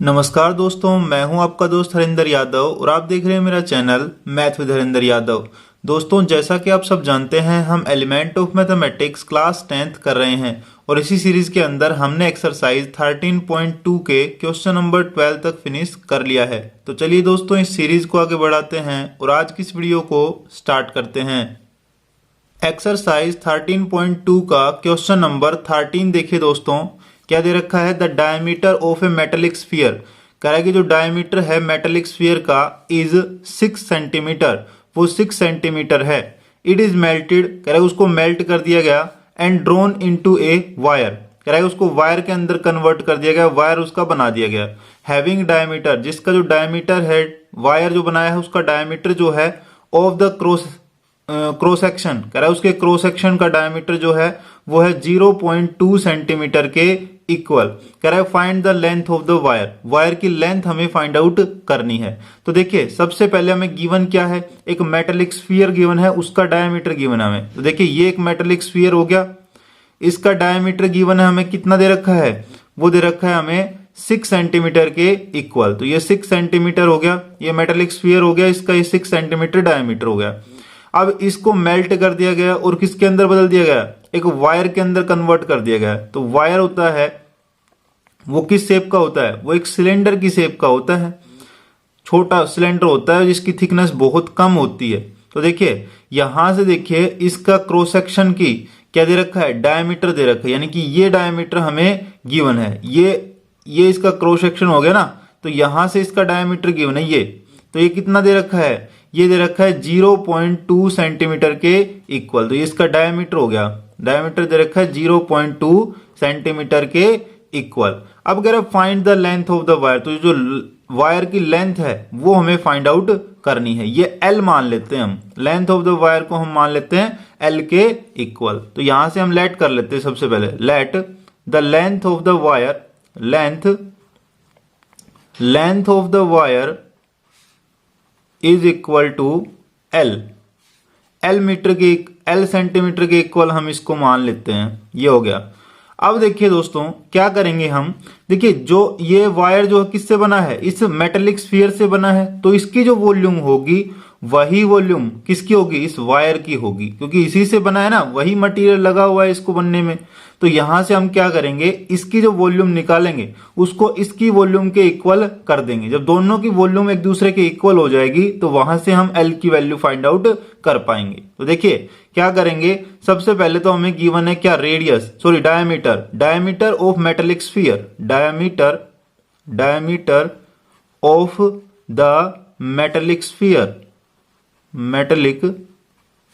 नमस्कार दोस्तों, मैं हूं आपका दोस्त हरिंदर यादव और आप देख रहे हैं मेरा channel math with Harinder Yadav. दोस्तों, जैसा कि आप सब जानते हैं, हम element of mathematics class 10th कर रहे हैं और इसी सीरीज के अंदर हमने एक्सरसाइज 13.2 के क्वेश्चन नंबर 12 तक फिनिश कर लिया है। तो चलिए दोस्तों, इस सीरीज को आगे बढ़ाते हैं और आज की इस वीडियो को स्टार्ट करते हैं। एक्सरसाइज 13.2 का क्वेश्चन नंबर 13 देखिए दोस्तों, क्या दे रखा है। The diameter of A metallic sphere, कह रहा है कि जो डायमीटर है मेटेलिक स्फीयर का इज 6 सेंटीमीटर, वो 6 सेंटीमीटर है। इट इज मेल्टेड, कह रहा है उसको मेल्ट कर दिया गया, and drone into a wire, कह रहा है उसको वायर के अंदर कन्वर्ट कर दिया गया, वायर उसका बना दिया गया। हैविंग डायमीटर, जिसका जो डायमीटर है, वायर जो बनाया है उसका डायमीटर जो है ऑफ द क्रॉस सेक्शन, कह रहा है उसके क्रॉस सेक्शन का डायमीटर जो है वो है 0.2 सेंटीमीटर के इक्वल। कह रहा है find the length of the wire, wire की लेंथ हमें फाइंड आउट करनी है। तो देखिए, सबसे पहले हमें गिवन क्या है, एक मेटेलिक स्फीयर गिवन है, उसका डायमीटर गिवन है हमें। तो देखिए, ये एक मेटेलिक स्फीयर हो गया, इसका डायमीटर गिवन है हमें, कितना दे रखा है, वो दे रखा है हमें 6 सेंटीमीटर के इक्वल। तो ये 6 सेंटीमीटर हो गया, ये मेटेलिक स्फीयर हो गया, इसका ये 6 सेंटीमीटर डायमीटर हो गया। अब इसको मेल्ट कर दिया गया और किसके अंदर बदल दिया गया, एक वायर के अंदर कन्वर्ट कर दिया गया। तो वायर होता है वो किस शेप का होता है, वो एक सिलेंडर की शेप का होता है, छोटा सिलेंडर होता है जिसकी थिकनेस बहुत कम होती है। तो देखिए, यहां से देखिए इसका क्रॉस सेक्शन की क्या दे रखा है, डायमीटर दे रखा है, यानी कि ये डायमीटर हमें गिवन है, ये इसका क्रॉस सेक्शन हो गया ना। तो यहां से इसका डायमीटर गिवन है ये, तो ये कितना दे रखा है, ये दे रखा है 0.2 सेंटीमीटर के इक्वल। तो ये इसका डायमीटर हो गया, डायमीटर दे रखा है 0.2 सेंटीमीटर के इक्वल। अब अगर find the length of the wire, तो जो वायर की लेंथ है वो हमें फाइंड आउट करनी है। ये L मान लेते हैं हम, लेंथ ऑफ द वायर को हम मान लेते हैं L के इक्वल। तो यहां से हम लेट कर लेते हैं, सबसे पहले let the length of the wire, length of the wire is equal to L L centimetre के इक्वल हम इसको मान लेते हैं, ये हो गया। अब देखिए दोस्तों, क्या करेंगे हम, देखिए जो ये वायर जो किससे बना है, इस मेटेलिक स्फीयर से बना है, तो इसकी जो वॉल्यूम होगी वही वॉल्यूम किसकी होगी, इस वायर की होगी, क्योंकि इसी से बना है ना, वही मटेरियल लगा हुआ है इसको बनने में। तो यहां से हम क्या करेंगे, इसकी जो वॉल्यूम निकालेंगे उसको इसकी वॉल्यूम के इक्वल कर देंगे। जब दोनों की वॉल्यूम एक दूसरे के इक्वल हो जाएगी तो वहां से हम L की वैल्यू फाइंड आउट कर पाएंगे। तो देखिए क्या करेंगे, सबसे पहले तो हमें गिवन है क्या, diameter of metallic sphere, diameter of the metallic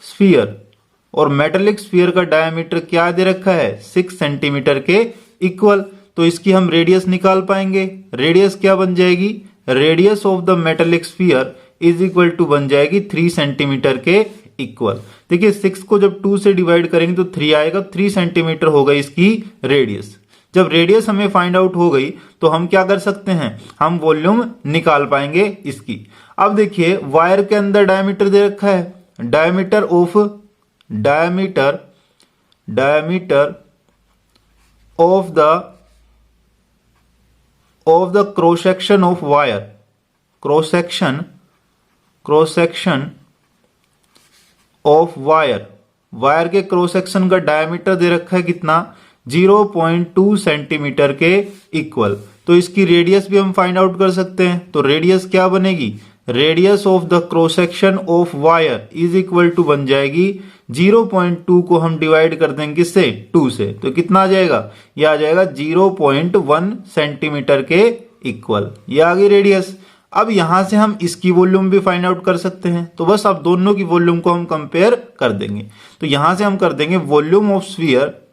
sphere, और मेटेलिक स्फीयर का डायमीटर क्या दे रखा है, 6 सेंटीमीटर के इक्वल। तो इसकी हम रेडियस निकाल पाएंगे। रेडियस क्या बन जाएगी, radius of the metallic sphere is equal to बन जाएगी 3 सेंटीमीटर के इक्वल। देखिए 6 को जब 2 से डिवाइड करेंगे तो 3 आएगा, 3 सेंटीमीटर होगा इसकी रेडियस। जब रेडियस हमें फाइंड आउट हो गई तो हम क्या कर सकते हैं, हम वॉल्यूम निकाल पाएंगे इसकी। अब देखिए वायर के अंदर डायमीटर दे रखा है, diameter of the cross section of wire, cross section of wire, wire के क्रॉस सेक्शन का डायमीटर दे रखा है कितना, 0.2 सेंटीमीटर के इक्वल। तो इसकी रेडियस भी हम फाइंड आउट कर सकते हैं। तो रेडियस क्या बनेगी, radius of the cross section of wire is equal to बन जाएगी 0.2 को हम डिवाइड कर देंगे किससे, 2 से, तो कितना आ जाएगा, ये आ जाएगा 0.1 सेंटीमीटर के इक्वल। ये आ गई रेडियस। अब यहां से हम इसकी वॉल्यूम भी फाइंड आउट कर सकते हैं। तो बस अब दोनों की वॉल्यूम को हम कंपेयर कर देंगे। तो यहां से हम कर देंगे volume of sphere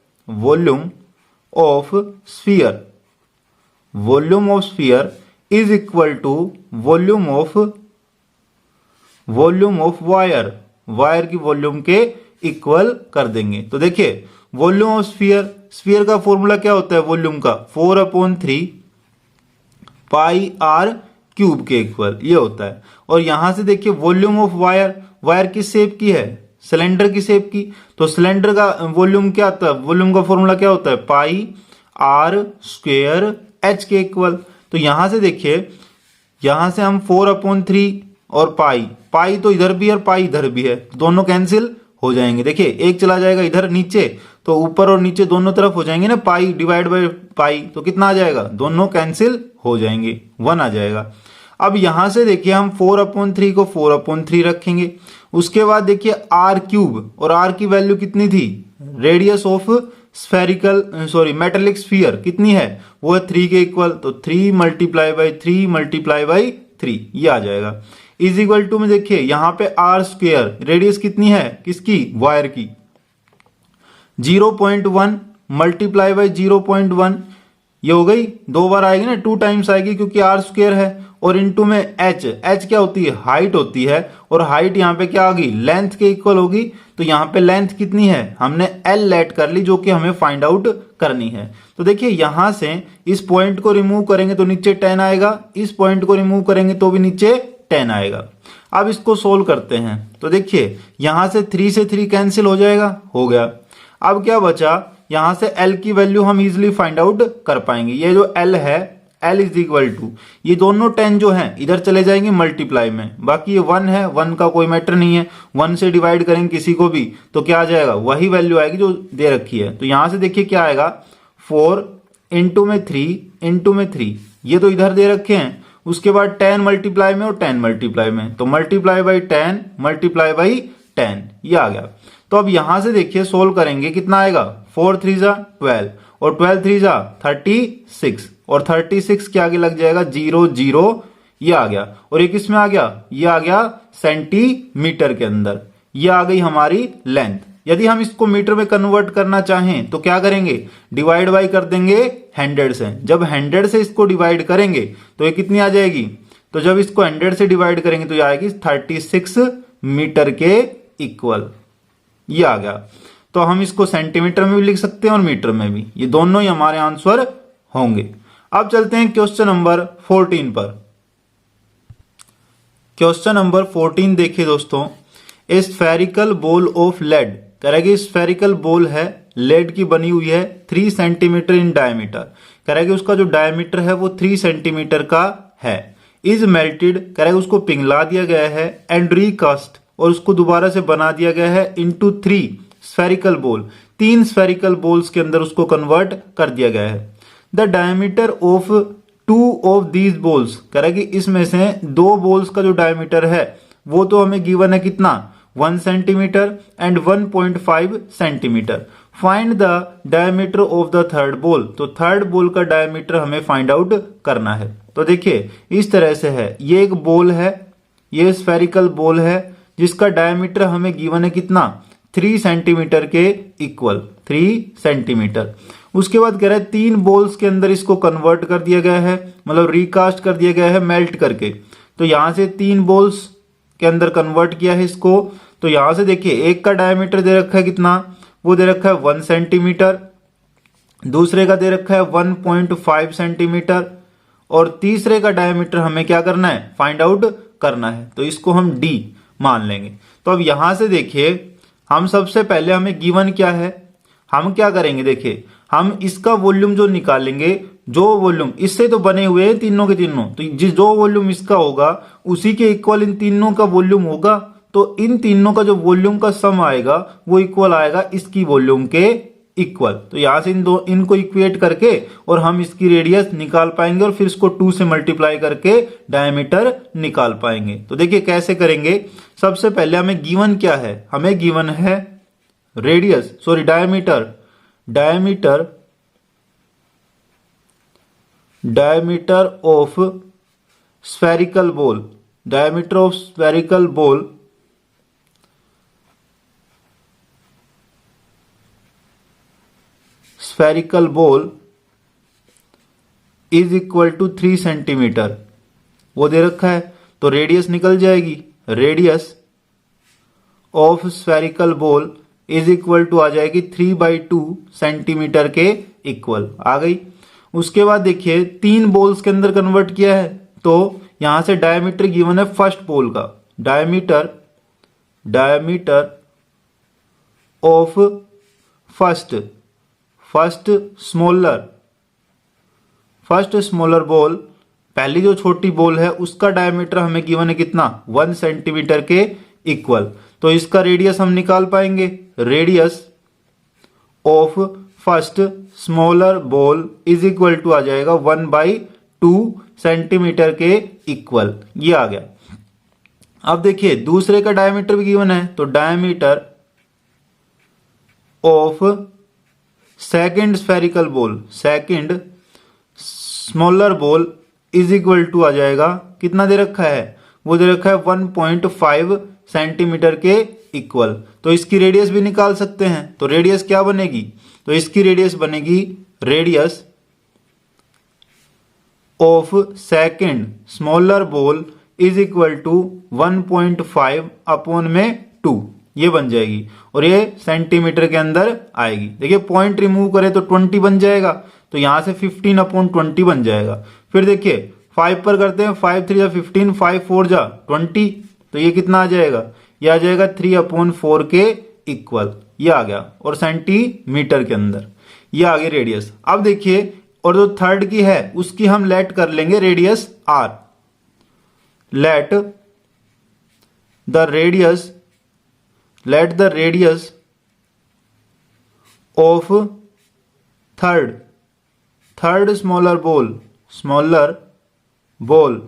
is equal to volume of wire, wire की वॉल्यूम के इक्वल कर देंगे। तो देखिए वॉल्यूम ऑफ स्फीयर का फॉर्मूला क्या होता है, वॉल्यूम का 4/3 पाई r क्यूब के इक्वल ये होता है। और यहां से देखिए वॉल्यूम ऑफ वायर किस शेप की है, सिलेंडर की शेप की। तो सिलेंडर का वॉल्यूम क्या आता है, वॉल्यूम का फॉर्मूला क्या होता है, पाई r² h के इक्वल। तो यहां से देखिए, यहां से हम 4/3 और पाई तो इधर भी और पाई इधर भी है, दोनों कैंसिल हो जाएंगे। देखिए एक चला जाएगा इधर नीचे, तो ऊपर और नीचे दोनों तरफ हो जाएंगे ना, पाई डिवाइड बाय पाई, तो कितना आ जाएगा, दोनों कैंसिल हो जाएंगे, 1 आ जाएगा। अब यहां से देखिए हम 4/3 को 4/3 रखेंगे। उसके बाद देखिए r³ और r की वैल्यू कितनी थी, रेडियस ऑफ मेटेलिक स्फीयर कितनी है, वो है 3 के इक्वल, तो 3 मल्टीप्लाई बाई 3 मल्टीप्लाई बाई 3 ये आ जाएगा। इज इक्वल टू में देखिए यहां पे r², रेडियस कितनी है किसकी, वायर की, 0.1 मल्टीप्लाई बाई 0.1, ये हो गई, 2 बार आएगी ना, 2 टाइम्स आएगी क्योंकि r² है, और इनटू में h क्या होती है, हाइट होती है, और हाइट यहाँ पे क्या आ गई, लेंथ के इक्वल होगी। तो यहाँ पे लेंथ कितनी है, हमने l लेट कर ली, जो कि हमें फाइंड आउट करनी है। तो देखिए यहां से इस पॉइंट को रिमूव करेंगे तो नीचे 10 आएगा, इस पॉइंट को रिमूव करेंगे तो भी नीचे 10 आएगा। अब इसको सोल्व करते हैं, तो देखिए यहां से 3 से 3 कैंसिल हो जाएगा, हो गया। अब क्या बचा, यहां से l की वैल्यू हम इजिली फाइंड आउट कर पाएंगे। ये जो l है, l इज इक्वल टू, ये दोनों 10 जो हैं इधर चले जाएंगे मल्टीप्लाई में, बाकी ये 1 है, 1 का कोई मैटर नहीं है, 1 से डिवाइड करेंगे किसी को भी तो क्या आ जाएगा, वही वैल्यू आएगी जो दे रखी है। तो यहां से देखिए क्या आएगा, 4 इंटू में 3 इंटू में 3, ये तो इधर दे रखे हैं, उसके बाद 10 मल्टीप्लाई में और 10 मल्टीप्लाई में, तो मल्टीप्लाई बाई 10 मल्टीप्लाई बाई 10 ये आ गया। तो अब यहां से देखिए सोल्व करेंगे, कितना आएगा, 4 3 जा 12 और 12 3 जा 36, और 36 के आगे लग जाएगा 0 0, ये आ गया, और ये किस में आ गया, ये आ गया सेंटीमीटर के अंदर, ये आ गई हमारी लेंथ। यदि हम इसको मीटर में कन्वर्ट करना चाहें तो क्या करेंगे, डिवाइड बाई कर देंगे 100 से। जब 100 से इसको डिवाइड करेंगे तो ये कितनी आ जाएगी, तो जब इसको 100 से डिवाइड करेंगे तो ये आएगी 36 मीटर के इक्वल, ये आ गया। तो हम इसको सेंटीमीटर में भी लिख सकते हैं और मीटर में भी, ये दोनों ही हमारे आंसर होंगे। अब चलते हैं क्वेश्चन नंबर 14 पर। क्वेश्चन नंबर 14 देखिए दोस्तों, a spherical ball of lead, करेगी स्फेरिकल बोल है, लेड की बनी हुई है, 3 सेंटीमीटर इन डायमीटर, करेगी उसका जो डायमीटर है वो 3 सेंटीमीटर का है, इज मेल्टेड, करेगी उसको पिघला दिया गया है, एंड रिकास्ट, और उसको दोबारा से बना दिया गया है, इनटू 3 स्फेरिकल बोल, 3 स्फेरिकल बोल्स के अंदर उसको कन्वर्ट कर दिया गया है। The diameter of 2 of these balls, करेगी इसमें से 2 बोल्स का जो डायमीटर है वो तो हमें गिवन है कितना, 1 centimetre and 1.5 centimetre. Find the diameter of the third बोल, तो थर्ड बोल का डायमीटर हमें फाइंड आउट करना है। तो देखिए इस तरह से है, ये एक बोल है, ये स्फेरिकल बोल है जिसका डायमीटर हमें गिवन है कितना, 3 सेंटीमीटर के इक्वल, 3 सेंटीमीटर। उसके बाद कह रहा है 3 बोल्स के अंदर इसको कन्वर्ट कर दिया गया है, मतलब रिकास्ट कर दिया गया है मेल्ट करके। तो यहां से 3 बोल्स के अंदर कन्वर्ट किया है इसको। तो यहां से देखिए एक का डायमीटर दे रखा है कितना, वो दे रखा है 1 सेंटीमीटर, दूसरे का दे रखा है 1.5 सेंटीमीटर, और तीसरे का डायमीटर हमें क्या करना है, फाइंड आउट करना है। तो इसको हम D मान लेंगे। तो अब यहां से देखिए हम सबसे पहले हमें गिवन क्या है, हम क्या करेंगे, देखिए हम इसका वॉल्यूम जो निकालेंगे, जो वॉल्यूम इससे तो बने हुए हैं तीनों के तीनों, तो जो वॉल्यूम इसका होगा उसी के इक्वल इन तीनों का वॉल्यूम होगा। तो इन तीनों का जो वॉल्यूम का सम आएगा वो इक्वल आएगा इसकी वॉल्यूम के इक्वल। तो यहां से इनको इक्वेट करके और हम इसकी रेडियस निकाल पाएंगे, और फिर इसको 2 से मल्टीप्लाई करके डायमीटर निकाल पाएंगे। तो देखिए कैसे करेंगे, सबसे पहले हमें गिवन क्या है, हमें गिवन है डायमीटर ऑफ स्फेरिकल बोल, डायमीटर ऑफ स्फेरिकल बोल इज इक्वल टू 3 सेंटीमीटर, वो दे रखा है। तो रेडियस निकल जाएगी, रेडियस ऑफ स्फेरिकल बोल इज इक्वल टू आ जाएगी 3/2 सेंटीमीटर के इक्वल, आ गई। उसके बाद देखिए 3 बोल्स के अंदर कन्वर्ट किया है, तो यहां से डायमीटर गिवन है फर्स्ट बोल का, डायमीटर ऑफ फर्स्ट स्मॉलर बोल पहली जो छोटी बॉल है उसका डायमीटर हमें गिवन है कितना, 1 सेंटीमीटर के इक्वल। तो इसका रेडियस हम निकाल पाएंगे। Radius of first smaller ball is equal to आ जाएगा 1/2 सेंटीमीटर के इक्वल। ये आ गया। अब देखिए दूसरे का डायमीटर भी गिवन है, तो diameter of second spherical ball, second smaller ball is equal to आ जाएगा, कितना दे रखा है, वो दे रखा है 1.5 सेंटीमीटर के इक्वल। तो इसकी रेडियस भी निकाल सकते हैं। तो रेडियस क्या बनेगी, तो इसकी रेडियस बनेगी radius of second smaller ball is equal to 1.5 upon में 2, ये बन जाएगी और ये सेंटीमीटर के अंदर आएगी। देखिए पॉइंट रिमूव करें तो 20 बन जाएगा, तो यहां से 15/20 बन जाएगा। फिर देखिए 5 पर करते हैं, 5 3 जा 15, 5 4 जा 20, तो ये कितना आ जाएगा, ये आ जाएगा 3/4 के इक्वल। ये आ गया और सेंटीमीटर के अंदर ये आ गई रेडियस। अब देखिए और जो थर्ड की है उसकी हम लेट कर लेंगे radius r। Let the radius of third smaller ball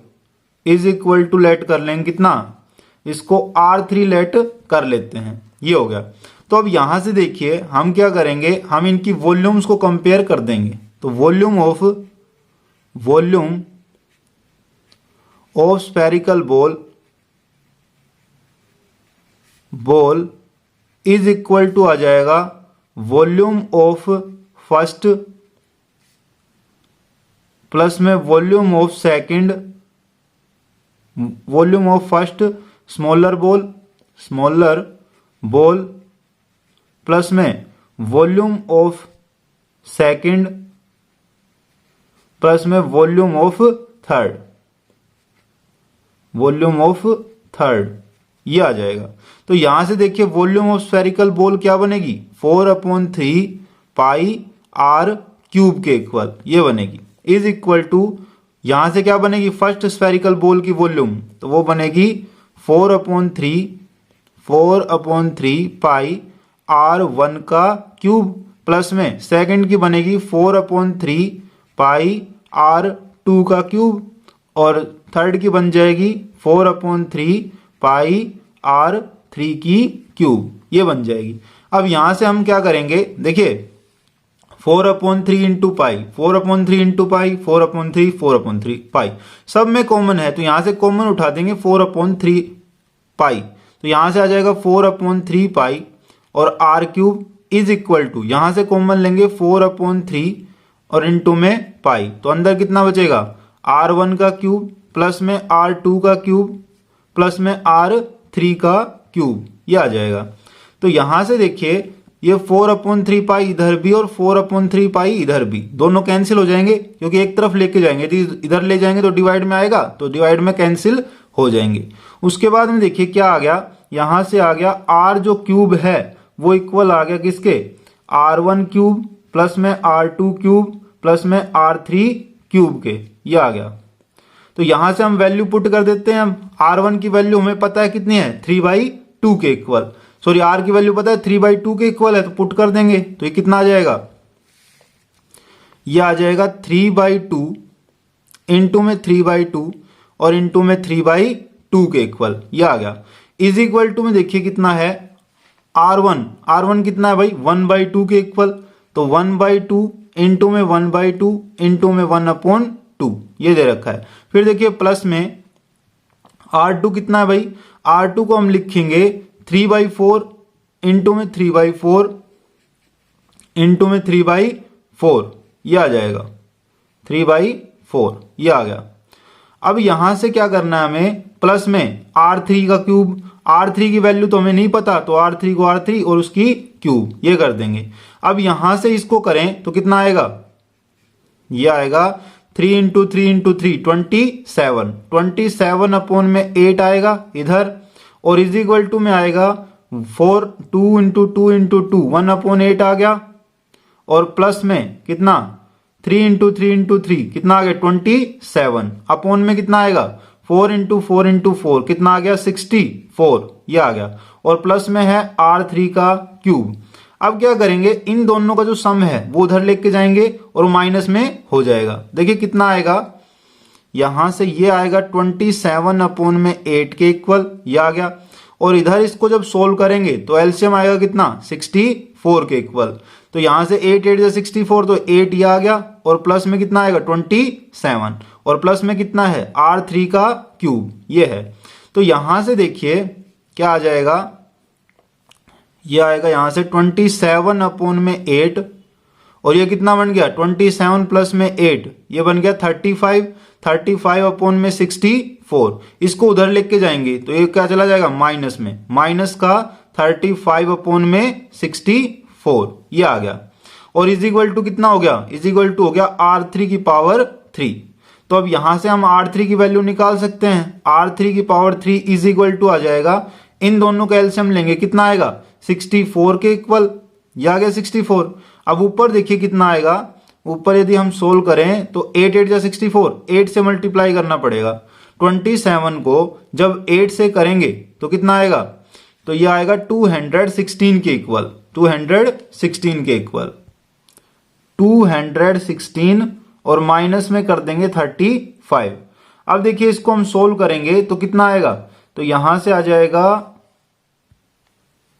is equal to let कर लेंगे कितना, इसको R3 लेट कर लेते हैं। ये हो गया। तो अब यहां से देखिए हम क्या करेंगे, हम इनकी वॉल्यूम्स को कंपेयर कर देंगे। तो volume of spherical ball is equal to आ जाएगा वॉल्यूम ऑफ फर्स्ट प्लस में volume of second, volume of first smaller ball plus में वॉल्यूम ऑफ सेकंड प्लस में वॉल्यूम ऑफ थर्ड, ये आ जाएगा। तो यहां से देखिए वॉल्यूम ऑफ स्फेरिकल बॉल क्या बनेगी, 4/3 पाई r क्यूब के इक्वल, ये बनेगी। इज इक्वल टू यहां से क्या बनेगी, फर्स्ट स्फेरिकल बॉल की वॉल्यूम, तो वो बनेगी 4/3 पाई r1 का क्यूब प्लस में सेकंड की बनेगी 4/3 पाई r2 का क्यूब और थर्ड की बन जाएगी 4/3 पाई r3 की क्यूब, ये बन जाएगी। अब यहां से हम क्या करेंगे, देखिए 4/3 इंटू पाई, 4/3 इंटू पाई, 4/3 पाई, सब में कॉमन है तो यहां से कॉमन उठा देंगे 4/3 पाई, तो यहां से आ जाएगा 4/3 पाई और r cube is equal to, यहां से कॉमन लेंगे 4/3 और इंटू में पाई, तो अंदर कितना बचेगा, r1 का क्यूब प्लस में r2 का क्यूब प्लस में r3 का क्यूब, ये आ जाएगा। तो यहां से देखिए ये 4/3 पाई इधर भी और 4/3 पाई इधर भी, दोनों कैंसिल हो जाएंगे क्योंकि एक तरफ लेके जाएंगे, तो इधर ले जाएंगे तो डिवाइड में आएगा, तो डिवाइड में कैंसिल हो जाएंगे। उसके बाद में देखिए क्या आ गया, यहां से आ गया r जो क्यूब है वो इक्वल आ गया किसके, r1 क्यूब प्लस में r2 क्यूब प्लस में r3 क्यूब के, ये आ गया। तो यहां से हम वैल्यू पुट कर देते हैं। r1 की वैल्यू हमें पता है कितनी है, 3/2 के इक्वल, सॉरी r की वैल्यू पता है 3/2 के इक्वल है, तो पुट कर देंगे तो ये कितना आ जाएगा, ये आ जाएगा 3/2 इंटू में 3/2 और इंटू में 3/2 के इक्वल, ये आ गया। इज इक्वल टू में देखिए कितना है, r1 कितना है भाई, 1/2 के इक्वल, तो 1/2 इंटू में 1/2 इंटू में 1/2, ये दे रखा है। फिर देखिए प्लस में r2 कितना है भाई, r2 को हम लिखेंगे 3/4 इंटू में 3/4 इंटू में 3/4, ये आ जाएगा 3/4, ये आ गया। अब यहां से क्या करना है हमें, प्लस में r3 का क्यूब, r3 की वैल्यू तो हमें नहीं पता, तो r3 को r3 और उसकी क्यूब, ये कर देंगे। अब यहां से इसको करें तो कितना आएगा, ये आएगा 3 इंटू 3 इंटू 3 27 अपॉन में 8 आएगा इधर, और इज इक्वल टू में आएगा 2 इंटू 2 इंटू 2 1/8 आ गया, और प्लस में कितना 3 इंटू 3 इंटू 3 कितना आ गया 27 अपॉन में कितना आएगा 4 इंटू 4 इंटू 4 कितना आ गया 64 ये आ गया और प्लस में है R3 का क्यूब। अब क्या करेंगे इन दोनों का जो सम है वो उधर लेके जाएंगे और माइनस में हो जाएगा। देखिए कितना आएगा यहां से ये आएगा 27 अपॉन में 8 के इक्वल ये आ गया और इधर इसको जब सोल्व करेंगे तो एलसीएम आएगा कितना 64 के इक्वल। तो यहां से 8 8 64 तो 8 ये आ गया और प्लस में कितना आएगा 27 और प्लस में कितना है R3 का क्यूब ये है। तो यहां से देखिए क्या आ जाएगा ये आएगा यहां से 27 अपॉन में 8 और ये कितना बन गया 27 प्लस में 8 ये बन गया 35 अपॉन में 64 इसको उधर लेके जाएंगे तो ये क्या चला जाएगा माइनस में माइनस का 35 अपॉन में 64 ये आ गया और इज इक्वल टू कितना हो गया इज इक्वल टू हो गया R3 की पावर 3। तो अब यहां से हम R3 की वैल्यू निकाल सकते हैं R3 की पावर 3 इज इक्वल टू आ जाएगा इन दोनों का एलसीएम लेंगे कितना आएगा 64 के इक्वल ये आ गया 64। अब ऊपर देखिए कितना आएगा ऊपर यदि हम सोल्व करें तो 8 8 जा 64 8 से मल्टीप्लाई करना पड़ेगा 27 को जब 8 से करेंगे तो कितना आएगा तो ये आएगा 216 के इक्वल 216 के इक्वल 216 और माइनस में कर देंगे 35। अब देखिए इसको हम सोल्व करेंगे तो कितना आएगा तो यहां से आ जाएगा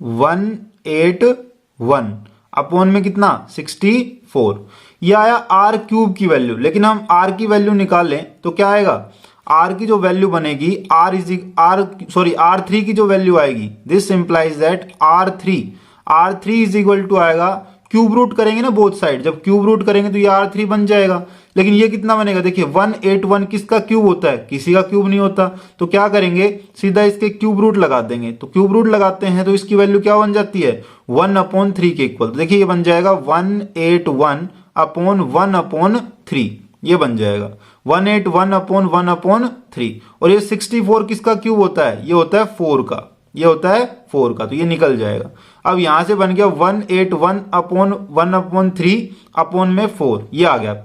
181 अपॉन में कितना 64 ये आया R क्यूब की वैल्यू। लेकिन हम R की वैल्यू निकाल लें तो क्या आएगा R की जो वैल्यू बनेगी R3 की जो वैल्यू आएगी this implies that R3 is equal to आएगा क्यूब रूट करेंगे ना बोथ साइड जब क्यूब रूट करेंगे तो ये R3 बन जाएगा। लेकिन ये कितना बनेगा देखिए 181 किसका क्यूब होता है किसी का क्यूब नहीं होता। तो क्या करेंगे सीधा इसके क्यूब रूट लगा देंगे तो क्यूब रूट लगाते हैं तो इसकी वैल्यू क्या बन जाती है 1/3 के इक्वल। तो देखिए ये बन जाएगा 181 अपॉन 1/3 ये बन जाएगा 181 अपॉन 1/3 और ये 64 किसका क्यूब होता है ये होता है 4 का ये होता है 4 का तो ये निकल जाएगा। अब यहां से बन गया 181 अपॉन 1/3 अपॉन में 4 ये आ गया।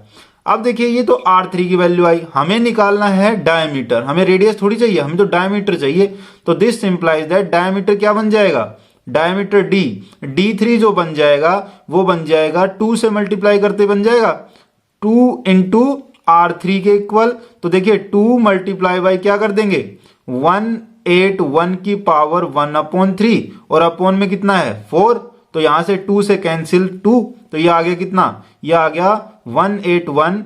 अब देखिए ये तो R3 की वैल्यू आई हमें निकालना है डायमीटर हमें रेडियस थोड़ी चाहिए हमें तो डायमीटर चाहिए। तो दिस इंप्लाइज दैट डायमीटर क्या बन जाएगा डायमीटर D3 जो बन जाएगा वो बन जाएगा 2 से मल्टीप्लाई करते बन जाएगा 2 इंटू R3 के इक्वल। तो देखिए 2 मल्टीप्लाई बाई क्या कर देंगे 181 की पावर 1/3 और अपॉन में कितना है 4 तो यहां से 2 से कैंसिल 2 तो ये आ गया कितना ये आ गया 181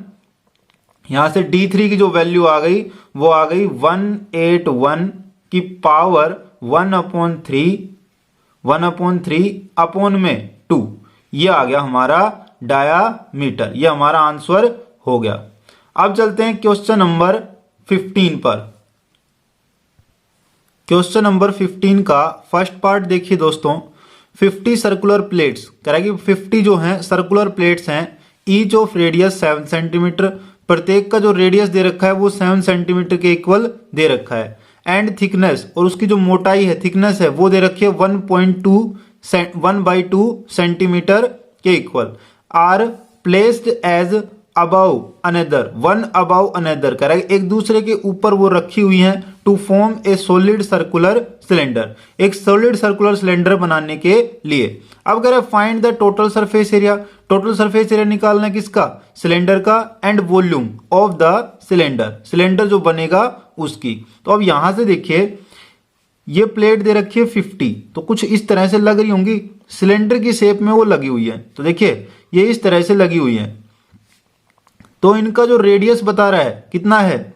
यहां से D3 की जो वैल्यू आ गई वो आ गई 181 की पावर 1/3 अपॉन में 2 ये आ गया हमारा डायामीटर ये हमारा आंसर हो गया। अब चलते हैं क्वेश्चन नंबर 15 पर। क्वेश्चन नंबर 15 का फर्स्ट पार्ट देखिए दोस्तों 50 सर्कुलर प्लेट्स कह रहा है कि 50 जो हैं सर्कुलर प्लेट्स हैं ईच ऑफ रेडियस 7 सेंटीमीटर प्रत्येक का जो रेडियस दे रखा है वो 7 सेंटीमीटर के इक्वल दे रखा है एंड थिकनेस और उसकी जो मोटाई है थिकनेस है वो दे रखी है 1/2 सेंटीमीटर के equal are placed as above another one above another कह रहा है एक दूसरे के ऊपर वो रखी हुई हैं to form a solid circular cylinder एक सॉलिड सर्कुलर सिलेंडर बनाने के लिए। अब कह रहा है find the total surface area निकालना है किसका सिलेंडर का and volume of the cylinder जो बनेगा उसकी। तो अब यहां से देखिए ये प्लेट दे रखी है 50 तो कुछ इस तरह से लग रही होंगी सिलेंडर की शेप में वो लगी हुई है। तो देखिए ये इस तरह से लगी हुई है तो इनका जो रेडियस बता रहा है कितना है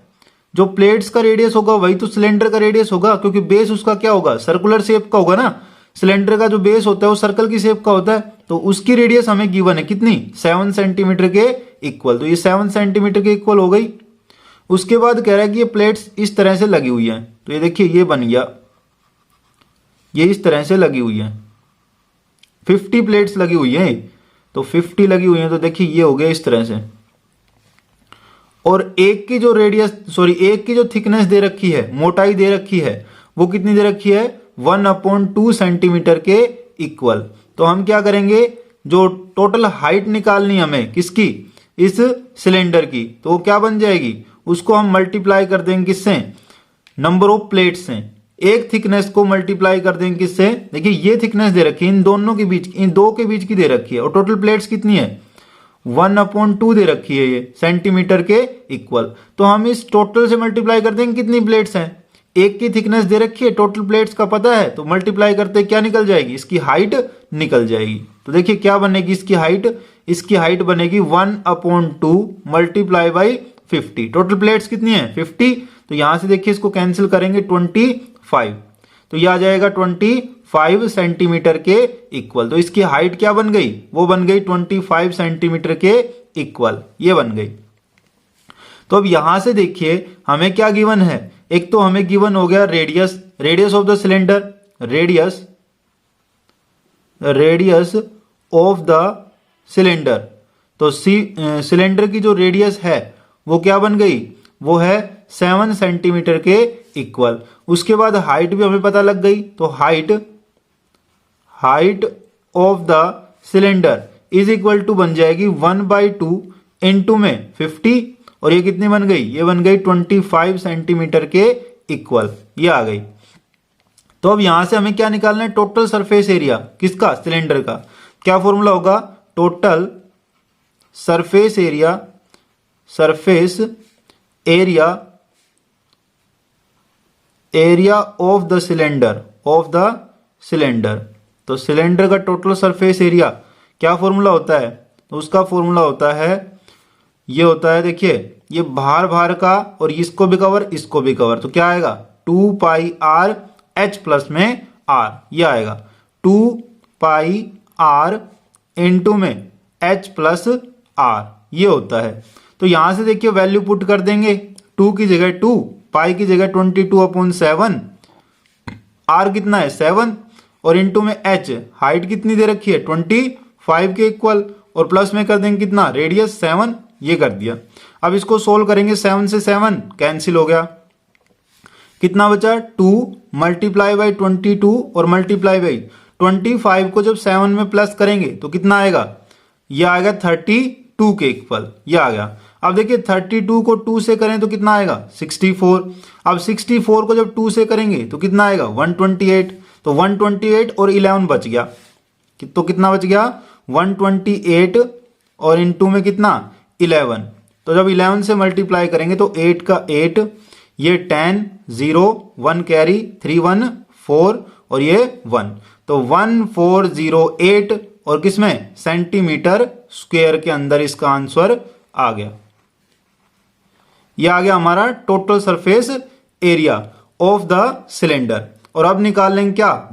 जो प्लेट्स का रेडियस होगा वही तो सिलेंडर का रेडियस होगा क्योंकि बेस उसका क्या होगा सर्कुलर शेप का होगा ना सिलेंडर का जो बेस होता है वो सर्कल की शेप का होता है। तो उसकी रेडियस हमें गिवन है कितनी 7 सेंटीमीटर के इक्वल तो ये 7 सेंटीमीटर के इक्वल हो गई। उसके बाद कह रहा है कि ये प्लेट्स इस तरह से लगी हुई है तो ये देखिए ये बन गया ये इस तरह से लगी हुई है 50 प्लेट्स लगी हुई है तो 50 लगी हुई है तो देखिए ये हो गया इस तरह से और एक की जो थिकनेस दे रखी है मोटाई दे रखी है वो कितनी दे रखी है 1/2 सेंटीमीटर के इक्वल। तो हम क्या करेंगे जो टोटल हाइट निकालनी हमें किसकी इस सिलेंडर की, तो वो क्या बन जाएगी, उसको हम मल्टीप्लाई कर देंगे किससे, नंबर ऑफ प्लेट्स से। एक थिकनेस को मल्टीप्लाई कर देंगे किससे, देखिए ये थिकनेस दे रखी है इन दोनों के बीच, इन दो के बीच की दे रखी है, और टोटल प्लेट्स कितनी है 1/2 दे रखी है ये सेंटीमीटर के इक्वल। तो हम इस टोटल से मल्टीप्लाई कर देंगे कितनी प्लेट्स हैं, एक की थिकनेस दे रखी है, टोटल प्लेट्स का पता है, तो मल्टीप्लाई करते क्या निकल जाएगी, इसकी हाइट निकल जाएगी। तो देखिए क्या बनेगी इसकी हाइट बनेगी 1/2 मल्टीप्लाई बाई 50। टोटल प्लेट्स कितनी है 50, तो यहां से देखिए इसको कैंसिल करेंगे 25, तो यह आ जाएगा 25 सेंटीमीटर के इक्वल। तो इसकी हाइट क्या बन गई, वो बन गई 25 सेंटीमीटर के इक्वल, ये बन गई। तो अब यहां से देखिए हमें क्या गिवन है, एक तो हमें गिवन हो गया radius of the cylinder, radius of the cylinder. तो सिलेंडर की जो रेडियस है वो क्या बन गई, वो है 7 सेंटीमीटर के इक्वल। उसके बाद हाइट भी हमें पता लग गई, तो height of the cylinder is equal to बन जाएगी 1/2 इंटू में 50, और ये कितनी बन गई, ये बन गई 25 सेंटीमीटर के इक्वल, ये आ गई। तो अब यहां से हमें क्या निकालना है, टोटल सरफेस एरिया किसका, सिलेंडर का। क्या फॉर्मूला होगा, total surface area of the cylinder. तो सिलेंडर का टोटल सरफेस एरिया क्या फॉर्मूला होता है, तो उसका फॉर्मूला होता है, ये होता है देखिए, ये भार का और इसको भी कवर, तो क्या आएगा 2 पाई r h प्लस में r, ये आएगा 2 पाई r इंटू में h प्लस r, ये होता है। तो यहां से देखिए वैल्यू पुट कर देंगे, 2 की जगह 2, पाई की जगह 22/7, r कितना है 7, और इंटू में h, हाइट कितनी दे रखी है 25 के इक्वल, और प्लस में कर देंगे कितना, रेडियस 7, ये कर दिया। अब इसको सोल्व करेंगे, 7 से 7 कैंसिल हो गया, कितना बचा 2 मल्टीप्लाई बाई 22 और मल्टीप्लाई बाई 25 को जब 7 में प्लस करेंगे तो कितना आएगा, ये आएगा 32 के इक्वल, ये आ गया। अब देखिए 32 को 2 से करें तो कितना आएगा 64, अब 64 को जब 2 से करेंगे तो कितना आएगा 128, तो 128 और 11 बच गया, तो कितना बच गया 128 और इंटू में कितना 11, तो जब 11 से मल्टीप्लाई करेंगे तो 8 का 8, ये 10, 0, 1 कैरी, 3 1 4 और ये 1, तो 1408 और किसमें सेंटीमीटर स्क्वायर के अंदर इसका आंसर आ गया। ये आ गया हमारा total surface area of the cylinder. और अब निकाल लेंगे क्या,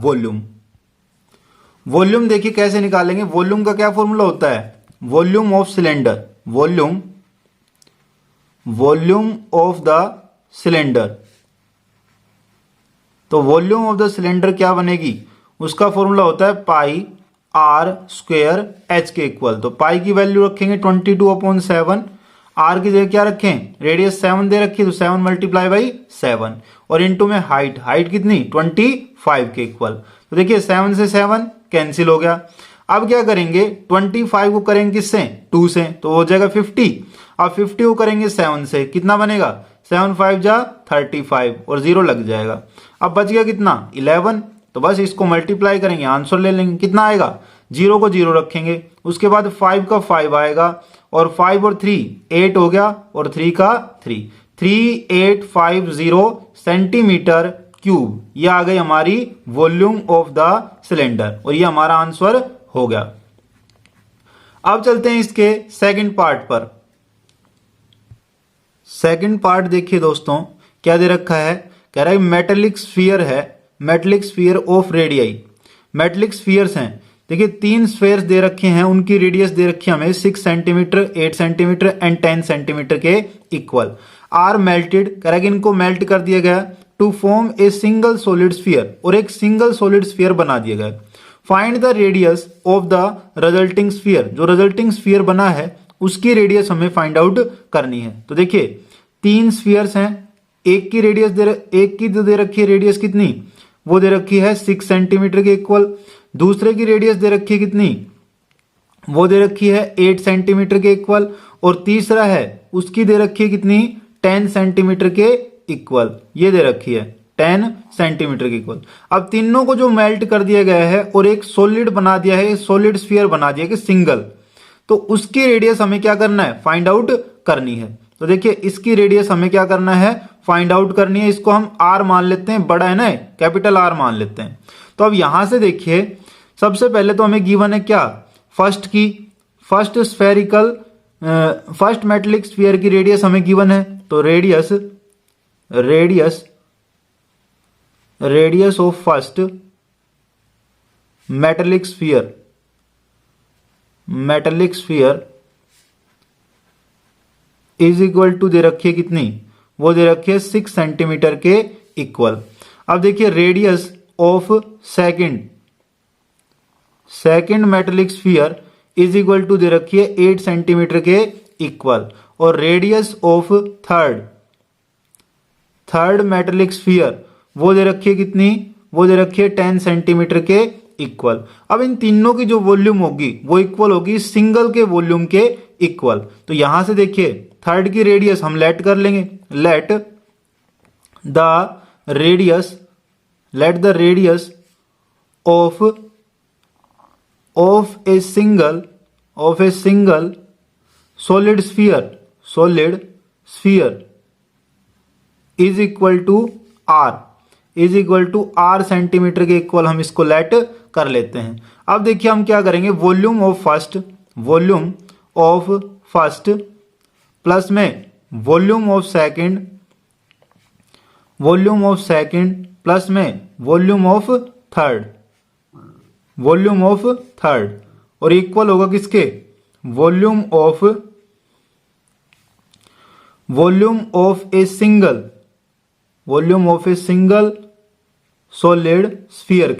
वॉल्यूम देखिए कैसे निकालेंगे, वॉल्यूम का क्या फॉर्मूला होता है, volume of cylinder, volume of the cylinder. तो वॉल्यूम ऑफ द सिलेंडर क्या बनेगी, उसका फॉर्मूला होता है पाई r स्क्वायर h के इक्वल। तो पाई की वैल्यू रखेंगे 22/7, r की जगह क्या रखें, रेडियस 7 दे रखी है, तो 7 मल्टीप्लाई बाई 7, और इंटू में हाइट कितनी 25 के इक्वल। तो देखिए 7 से 7 कैंसिल हो गया। अब क्या करेंगे, 25 को करेंगे किससे 2 से, तो हो जाएगा 50। अब 50 को करेंगे 7 से, कितना बनेगा 7 5 जा 35 और 0 लग जाएगा। अब बच गया कितना 11, तो बस इसको मल्टीप्लाई करेंगे, आंसर ले लेंगे, कितना आएगा, 0 को 0 रखेंगे, उसके बाद 5 का 5 आएगा, और 5 और 3 8 हो गया, और 3 का 3, 3850 सेंटीमीटर क्यूब, ये आ गई हमारी वॉल्यूम ऑफ द सिलेंडर, और ये हमारा आंसर हो गया। अब चलते हैं इसके सेकंड पार्ट पर। सेकंड पार्ट देखिए दोस्तों, क्या दे रखा है, कह रहा है मेटेलिक स्फीयर है, metallic sphere of radii, metallic spheres हैं। देखिए 3 स्फीयर्स दे रखे हैं, उनकी रेडियस दे रखी है हमें 6 सेंटीमीटर, 8 सेंटीमीटर एंड 10 सेंटीमीटर के इक्वल। आर मेल्टेड, कह रहा है कि इनको मेल्ट कर दिया गया to form a single solid sphere, और एक सिंगल सॉलिड स्फीयर बना दिया गया। Find the radius of the resulting sphere, जो रिजल्टिंग स्फीयर बना है उसकी रेडियस हमें फाइंड आउट करनी है। तो देखिए 3 स्फीयर्स हैं, एक की रेडियस एक की दे रखी है रेडियस कितनी, वो दे रखी है 6 सेंटीमीटर के इक्वल, दूसरे की रेडियस दे रखी है कितनी, वो दे रखी है 8 सेंटीमीटर के इक्वल, और तीसरा है उसकी दे रखी है कितनी 10 सेंटीमीटर के इक्वल, ये दे रखी है 10 सेंटीमीटर के इक्वल। अब तीनों को जो मेल्ट कर दिया गया है और एक सॉलिड बना दिया है, सॉलिड स्फीयर बना दिया कि सिंगल, तो उसकी रेडियस हमें क्या करना है, फाइंड आउट करनी है। तो देखिए इसकी रेडियस हमें क्या करना है, फाइंड आउट करनी है। इसको हम आर मान लेते हैं, बड़ा है ना, कैपिटल आर मान लेते हैं। तो अब यहां से देखिए सबसे पहले तो हमें गिवन है क्या, फर्स्ट मेटेलिक स्फीयर की रेडियस हमें गिवन है। तो radius of first metallic sphere is equal to दे रखी है कितनी, वो दे रखी है 6 सेंटीमीटर के इक्वल। अब देखिए radius of second metallic sphere is equal to दे रखी है 8 सेंटीमीटर के इक्वल, और radius of third metallic sphere वो दे रखी है कितनी, वो दे रखी है 10 सेंटीमीटर के इक्वल। अब इन तीनों की जो वॉल्यूम होगी वो इक्वल होगी सिंगल के वॉल्यूम के इक्वल। तो यहां से देखिए थर्ड की रेडियस हम लेट कर लेंगे, let the radius of a single solid sphere is equal to R centimetre के इक्वल हम इसको लेट कर लेते हैं। अब देखिए हम क्या करेंगे, वॉल्यूम ऑफ फर्स्ट प्लस में वॉल्यूम ऑफ सेकंड प्लस में वॉल्यूम ऑफ थर्ड और इक्वल होगा किसके, volume of a single solid sphere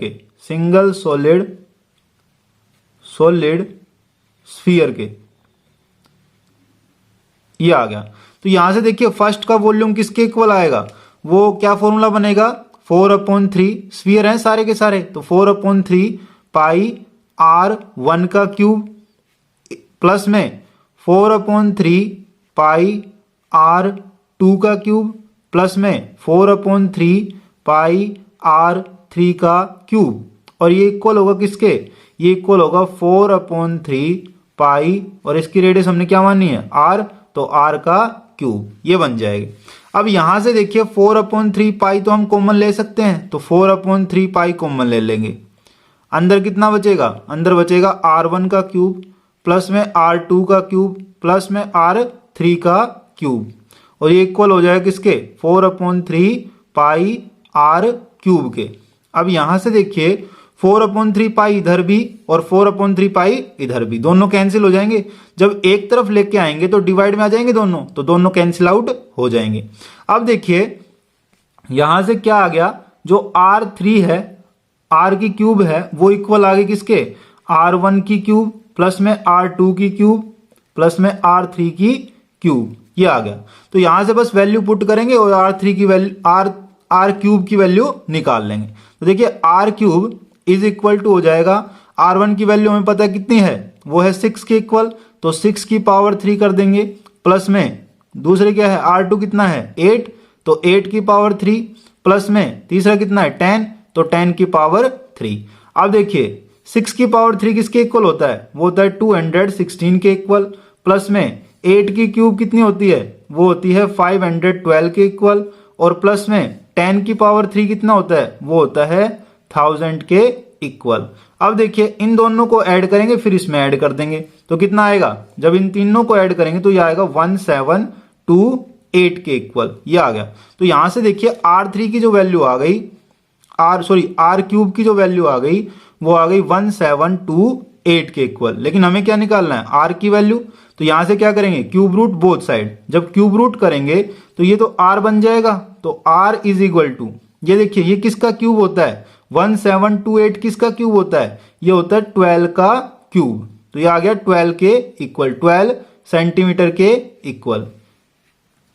के, ये आ गया। तो यहां से देखिए फर्स्ट का वॉल्यूम किसके इक्वल आएगा, वो क्या फॉर्मूला बनेगा, 4/3 स्फीयर हैं सारे के सारे, तो 4/3 पाई R1 का क्यूब प्लस में 4/3 पाई R2 का क्यूब प्लस में 4/3 पाई R3 का क्यूब, और ये इक्वल होगा किसके, ये इक्वल होगा 4/3 पाई, और इसकी रेडियस हमने क्या मानी है, R, तो R का क्यूब, ये बन जाएगी। अब यहां से देखिए 4/3 पाई तो हम कॉमन ले सकते हैं, तो 4/3 पाई कॉमन ले लेंगे। अंदर कितना बचेगा, अंदर बचेगा R1 का क्यूब प्लस में R2 का क्यूब प्लस में R3 का क्यूब, और ये इक्वल हो जाएगा किसके, 4/3 पाई R क्यूब के। अब यहां से देखिए 4/3 पाई इधर भी और 4/3 पाई इधर भी, दोनों कैंसिल हो जाएंगे। जब एक तरफ लेके आएंगे तो डिवाइड में आ जाएंगे दोनों, तो दोनों कैंसिल आउट हो जाएंगे। अब देखिए यहां से क्या आ गया, जो R3 है, R की क्यूब है, वो इक्वल आ गई किसके, R1 की क्यूब प्लस में R2 की क्यूब प्लस में R3 की क्यूब, ये आ गया। तो यहां से बस वैल्यू पुट करेंगे और R3 की वैल्यू R क्यूब की वैल्यू निकाल लेंगे। तो देखिए R cube is equal to हो जाएगा, R1 की वैल्यू हमें पता है कितनी है, वो है 6 के इक्वल, तो 6 की पावर 3 कर देंगे प्लस में दूसरे क्या है, R2 कितना है 8, तो 8 की पावर 3 प्लस में तीसरा कितना है 10, तो 10 की पावर 3। अब देखिए 6 की पावर 3 किसके इक्वल होता है, वो होता है 216 के इक्वल, प्लस में 8 की क्यूब कितनी होती है, वो होती है 512 के इक्वल, और प्लस में 10 की पावर 3 कितना होता है, वो होता है 1000 के इक्वल। अब देखिए इन दोनों को ऐड करेंगे फिर इसमें ऐड कर देंगे, तो कितना आएगा, जब इन तीनों को ऐड करेंगे तो ये आएगा 1728 के इक्वल, ये आ गया। तो यहां से देखिए R3 की जो वैल्यू आ गई, R क्यूब की जो वैल्यू आ गई, वो आ गई 1728 के इक्वल। लेकिन हमें क्या निकालना है, R की वैल्यू, तो यहां से क्या करेंगे, क्यूब रूट बोथ साइड, जब क्यूब रूट करेंगे तो ये तो R बन जाएगा, तो R इज इक्वल टू, ये देखिए ये किसका क्यूब होता है, 1728 किसका क्यूब होता है, ये होता है 12 का क्यूब, तो ये आ गया 12 के इक्वल, 12 सेंटीमीटर के इक्वल,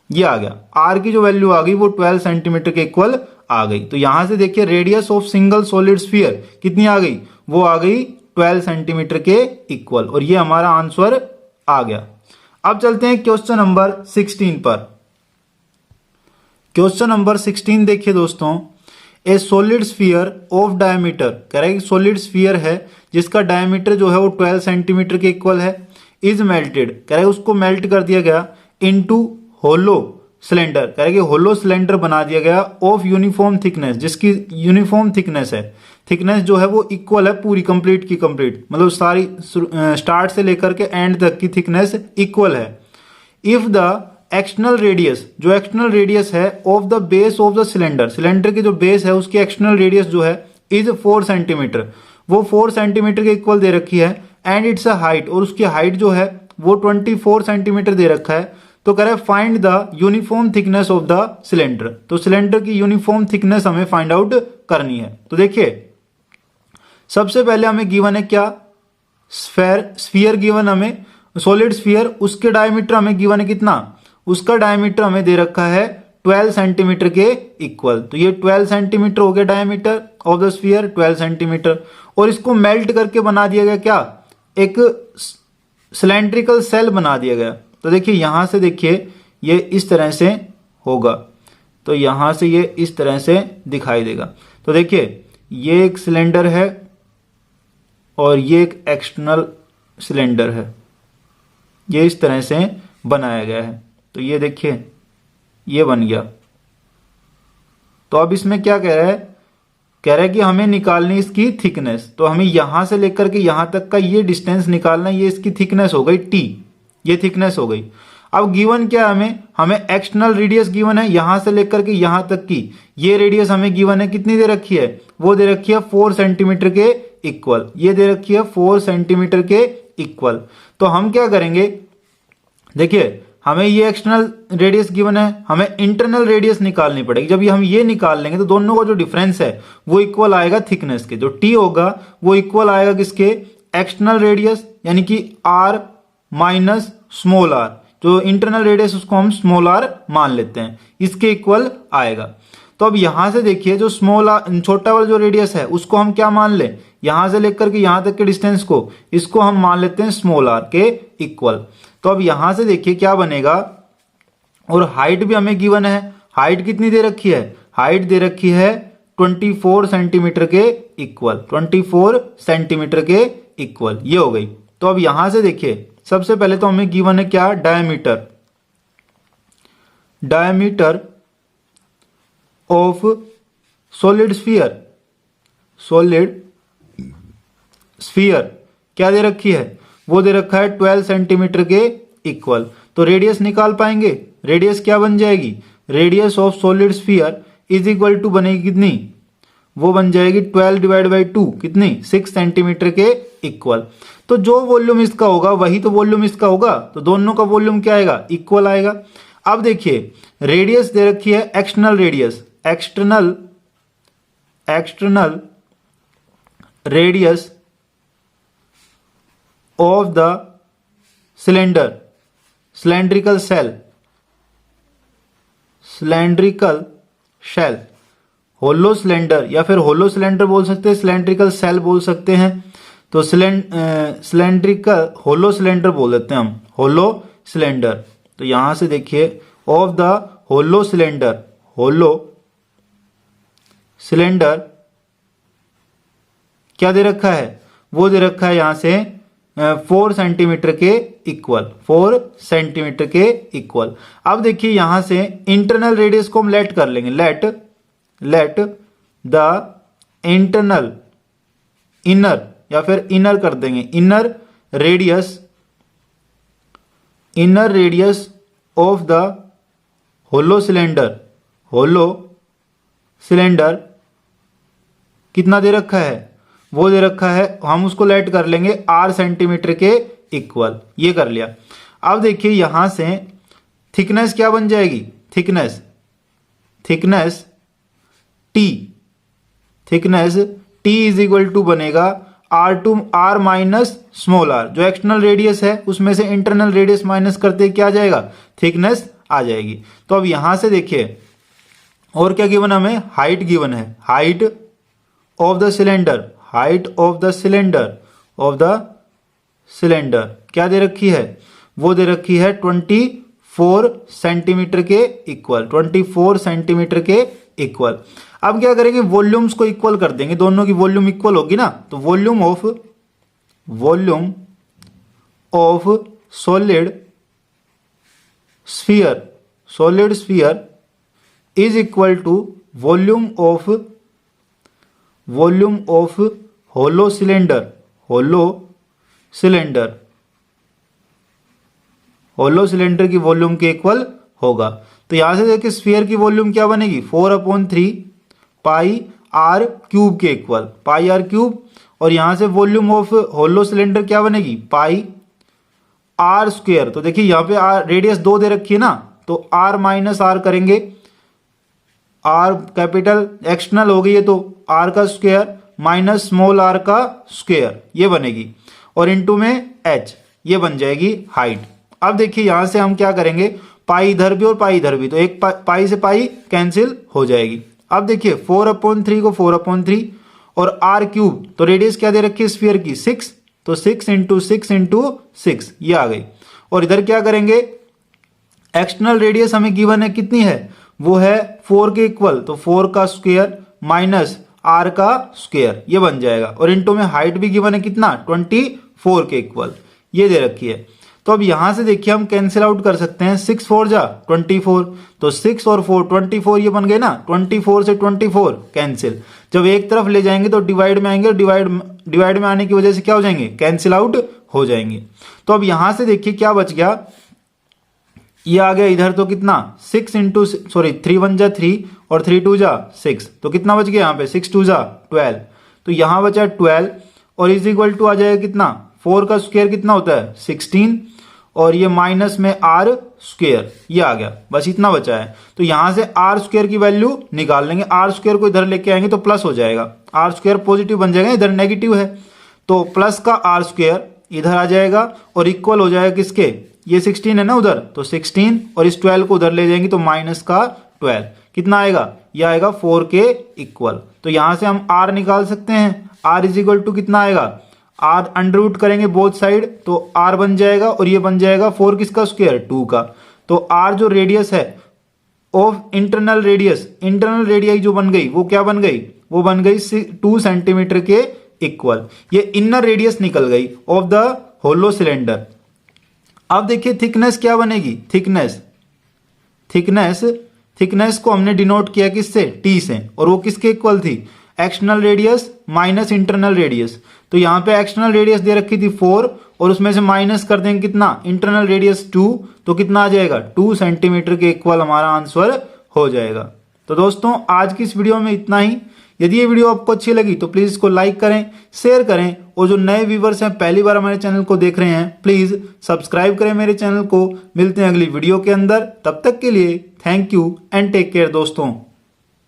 ये आ गया। R की जो वैल्यू आ गई वो 12 सेंटीमीटर के इक्वल आ गई। तो यहां से देखिए radius of single solid sphere कितनी आ गई, वो आ गई 12 सेंटीमीटर के इक्वल, और ये हमारा आंसर आ गया। अब चलते हैं क्वेश्चन नंबर 16 पर। क्वेश्चन नंबर 16 देखिए दोस्तों, ए सॉलिड स्फीयर ऑफ डायमीटर, कह रहा है कि सॉलिड स्फीयर है जिसका डायमीटर जो है वो 12 सेंटीमीटर के इक्वल है, इज मेल्टेड, कह रहा है उसको मेल्ट कर दिया गया इनटू होलो सिलेंडर, कह रहा है कि होलो सिलेंडर बना दिया गया ऑफ यूनिफॉर्म थिकनेस, जिसकी यूनिफॉर्म थिकनेस है, थिकनेस जो है वो इक्वल है पूरी कंप्लीट की कंप्लीट, मतलब सारी स्टार्ट से लेकर के एंड तक की थिकनेस इक्वल है। इफ द एक्सटर्नल रेडियस, जो एक्सटर्नल रेडियस है of the base of the cylinder, cylinder की जो बेस है उसकी एक्सटर्नल रेडियस जो है इज 4 सेंटीमीटर, वो 4 सेंटीमीटर के इक्वल दे रखी है, एंड इट्स अ हाइट, और उसकी हाइट जो है वो 24 सेंटीमीटर दे रखा है। तो कह रहा है find the uniform thickness of the cylinder, तो सिलेंडर की यूनिफॉर्म थिकनेस हमें फाइंड आउट करनी है। तो देखिए सबसे पहले हमें गिवन है क्या, स्फीयर गिवन हमें, सॉलिड स्फीयर, उसके डायमीटर हमें गिवन है कितना, उसका डायमीटर हमें दे रखा है 12 सेंटीमीटर के इक्वल, तो ये 12 सेंटीमीटर हो गया diameter of the sphere, 12 centimetre, और इसको मेल्ट करके बना दिया गया क्या, एक सिलेंड्रिकल सेल बना दिया गया। तो देखिए यहां से देखिए ये इस तरह से होगा, तो यहां से ये इस तरह से दिखाई देगा। तो देखिए ये एक सिलेंडर है और ये एक एक्सटर्नल सिलेंडर है, ये इस तरह से बनाया गया है। तो ये देखिए ये बन गया। तो अब इसमें क्या कह रहा है, कह रहा है कि हमें निकालनी इसकी थिकनेस, तो हमें यहां से लेकर के यहां तक का ये डिस्टेंस निकालना, ये इसकी थिकनेस हो गई टी, ये थिकनेस हो गई। अब गिवन क्या है हमें एक्सटर्नल रेडियस गिवन है यहां से लेकर के यहां तक की, ये रेडियस हमें गिवन है कितनी दे रखी है, वो दे रखी है 4 सेंटीमीटर के इक्वल, ये दे रखी है 4 सेंटीमीटर के इक्वल। तो हम क्या करेंगे, देखिए हमें ये एक्सटर्नल रेडियस गिवन है, हमें इंटरनल रेडियस निकालनी पड़ेगी। जब ये हम ये निकाल लेंगे तो दोनों का जो डिफरेंस है वो इक्वल आएगा थिकनेस के, जो टी होगा वो इक्वल आएगा किसके, एक्सटर्नल रेडियस यानी कि आर माइनस स्मॉल आर, जो इंटरनल रेडियस उसको हम स्मॉल आर मान लेते हैं, इसके इक्वल आएगा। तो अब यहां से देखिए जो स्मॉल आर, छोटा वाला जो रेडियस है उसको हम क्या मान ले, यहां से लेकर के यहां तक के डिस्टेंस को, इसको हम मान लेते हैं स्मॉल आर के इक्वल। तो अब यहां से देखिए क्या बनेगा, और हाइट भी हमें गिवन है, हाइट कितनी दे रखी है, हाइट दे रखी है 24 सेंटीमीटर के इक्वल, 24 सेंटीमीटर के इक्वल, ये हो गई। तो अब यहां से देखिए सबसे पहले तो हमें गिवन है क्या, diameter, diameter of solid sphere, solid sphere क्या दे रखी है, वो दे रखा है 12 सेंटीमीटर के इक्वल। तो रेडियस निकाल पाएंगे, रेडियस क्या बन जाएगी, radius of solid sphere is equal to बनेगी कितनी, वो बन जाएगी 12 डिवाइड बाई 2, कितनी 6 सेंटीमीटर के इक्वल। तो जो वॉल्यूम इसका होगा वही तो वॉल्यूम इसका होगा, तो दोनों का वॉल्यूम क्या आएगा, इक्वल आएगा। अब देखिए रेडियस दे रखी है external radius, external radius of the cylinder, cylindrical cell, cylindrical shell, hollow cylinder या फिर होलो सिलेंडर बोल सकते हैं, सिलेंड्रिकल सेल बोल सकते हैं। तो सिलेंड्रिकल होलो सिलेंडर बोल देते हैं हम, होलो सिलेंडर। तो यहां से देखिए of the hollow cylinder, hollow cylinder क्या दे रखा है, वो दे रखा है यहां से 4 सेंटीमीटर के इक्वल, 4 सेंटीमीटर के इक्वल। अब देखिए यहां से इंटरनल रेडियस को हम लेट कर लेंगे, लेट द इंटरनल, इनर या फिर इनर कर देंगे, inner radius of the hollow cylinder कितना दे रखा है, वो दे रखा है, हम उसको लेट कर लेंगे 8 सेंटीमीटर के इक्वल, ये कर लिया। अब देखिए यहां से थिकनेस क्या बन जाएगी, thickness T is equal to बनेगा आर माइनस स्मॉल आर, जो एक्सटर्नल रेडियस है उसमें से इंटरनल रेडियस माइनस करते क्या आ जाएगा, थिकनेस आ जाएगी। तो अब यहां से देखिए और क्या गिवन हमें, हाइट गिवन है, height of the cylinder, height of the cylinder क्या दे रखी है, वो दे रखी है 24 सेंटीमीटर के इक्वल, 24 सेंटीमीटर के इक्वल। अब क्या करेंगे, वॉल्यूम्स को इक्वल कर देंगे, दोनों की वॉल्यूम इक्वल होगी ना, तो volume of solid sphere is equal to volume of hollow cylinder की वॉल्यूम के इक्वल होगा। तो यहां से देखिए स्फीयर की वॉल्यूम क्या बनेगी, 4/3 पाई आर क्यूब के इक्वल, पाई आर क्यूब। और यहां से वॉल्यूम ऑफ होलो सिलेंडर क्या बनेगी, पाई आर स्क्वायर। तो देखिए यहां पे आर रेडियस 2 दे रखी है ना, तो आर माइनस आर करेंगे, आर कैपिटल एक्सटर्नल हो गई है तो आर का स्क्वायर माइनस स्मॉल आर का स्क्वायर, ये बनेगी, और इनटू में एच, ये बन जाएगी हाइट। अब देखिए यहां से हम क्या करेंगे, पाई इधर भी और पाई इधर भी, तो एक पाई से पाई कैंसिल हो जाएगी। अब देखिए 4/3 को 4/3 और आर क्यूब, तो रेडियस क्या दे रखी है स्फीयर की 6, तो 6 इंटू 6 ये आ गई। और इधर क्या करेंगे, एक्सटर्नल रेडियस हमें गिवन है कितनी है, वो है 4 के इक्वल, तो 4 का स्क्वायर माइनस आर का स्क्वायर, ये बन जाएगा। और इनटू में हाइट भी गिवन है कितना, 24 के इक्वल, ये दे रखी है। तो अब यहां से देखिए हम कैंसिल आउट कर सकते हैं, 6 4 जा 24, तो 6 और 4 24 ये बन गए ना, 24 से 24 कैंसिल। जब एक तरफ ले जाएंगे तो डिवाइड में आएंगे, डिवाइड में आने की वजह से क्या हो जाएंगे, कैंसिल आउट हो जाएंगे। तो अब यहां से देखिए क्या बच गया, ये आ गया इधर, तो कितना 6 इंटू 3 1 जा 3 और 3 2 जा 6, तो कितना बच गया यहाँ पे 6 2 जा 12, तो यहां बचा 12 और इज इक्वल टू आ जाएगा कितना, 4 का स्क्वायर कितना होता है 16, और ये माइनस में आर स्क्वायर, ये आ गया, बस इतना बचा है। तो यहां से आर स्क्वायर की वैल्यू निकाल लेंगे, आर स्क्वायर को इधर लेके आएंगे तो प्लस हो जाएगा, आर स्क्वायर पॉजिटिव बन जाएगा, इधर नेगेटिव है, तो प्लस का आर स्क्वायर इधर आ जाएगा और इक्वल हो जाएगा किसके, ये 16 है ना उधर, तो 16 और इस 12 को उधर ले जाएंगे तो माइनस का 12, कितना आएगा, ये आएगा 4 के इक्वल। तो यहां से हम आर निकाल सकते हैं, आर इज इक्वल टू कितना आएगा, आर अंडर रूट करेंगे बोथ साइड, तो आर बन जाएगा और ये बन जाएगा 4 किसका स्क्वायर 2 का। तो आर जो रेडियस है ऑफ इंटरनल रेडियस जो बन गई वो क्या बन गई, वो बन गई 2 सेंटीमीटर के इक्वल, ये इनर रेडियस निकल गई ऑफ द होलो सिलेंडर। अब देखिए थिकनेस क्या बनेगी, थिकनेस को हमने डिनोट किया किससे, टी से, और वो किसके इक्वल थी, external radius minus internal radius. तो यहां पे एक्सटर्नल रेडियस दे रखी थी 4 और उसमें से माइनस कर देंगे कितना, इंटरनल रेडियस 2, तो कितना आ जाएगा 2 सेंटीमीटर के इक्वल हमारा आंसर हो जाएगा। तो दोस्तों आज की इस वीडियो में इतना ही। यदि ये वीडियो आपको अच्छी लगी तो प्लीज इसको लाइक करें, शेयर करें, और जो नए व्यूवर्स हैं पहली बार हमारे चैनल को देख रहे हैं प्लीज सब्सक्राइब करें मेरे चैनल को। मिलते हैं अगली वीडियो के अंदर, तब तक के लिए thank you and take care दोस्तों।